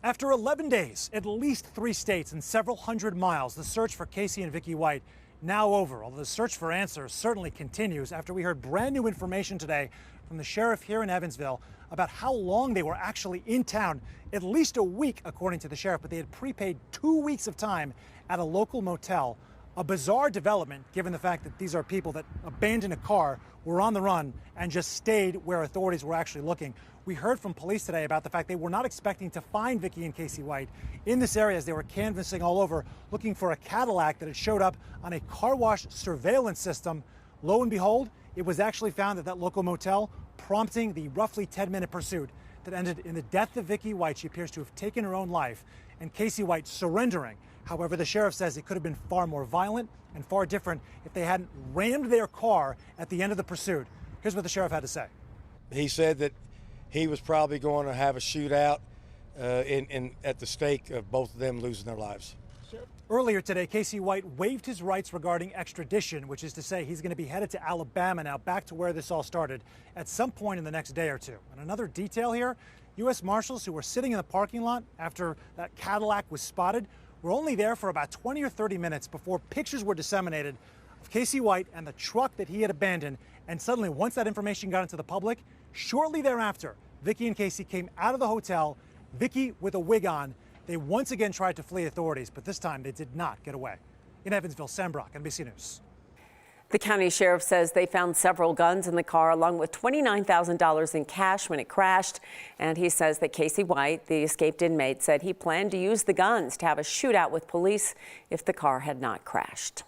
After 11 days, at least 3 states and several hundred miles, the search for Casey and Vicky White now over, although the search for answers certainly continues after we heard brand new information today from the sheriff here in Evansville about how long they were actually in town. At least a week, according to the sheriff, but they had prepaid 2 weeks of time at a local motel. A bizarre development, given the fact that these are people that abandoned a car, were on the run, and just stayed where authorities were actually looking. We heard from police today about the fact they were not expecting to find Vicky and Casey White in this area as they were canvassing all over, looking for a Cadillac that had showed up on a car wash surveillance system. Lo and behold, it was actually found at that local motel, prompting the roughly 10-minute pursuit that ended in the death of Vicky White. She appears to have taken her own life, and Casey White surrendering. However, the sheriff says it could have been far more violent and far different if they hadn't rammed their car at the end of the pursuit. Here's what the sheriff had to say. He said that he was probably going to have a shootout at the stake of both of them losing their lives. Earlier today, Casey White waived his rights regarding extradition, which is to say he's going to be headed to Alabama now, back to where this all started, at some point in the next day or two. And another detail here, U.S. Marshals who were sitting in the parking lot after that Cadillac was spotted were only there for about 20 or 30 minutes before pictures were disseminated of Casey White and the truck that he had abandoned. And suddenly, once that information got into the public, shortly thereafter, Vicky and Casey came out of the hotel, Vicky with a wig on. They once again tried to flee authorities, but this time they did not get away. In Evansville, Sam Brock, NBC News. The county sheriff says they found several guns in the car along with $29,000 in cash when it crashed. And he says that Casey White, the escaped inmate, said he planned to use the guns to have a shootout with police if the car had not crashed.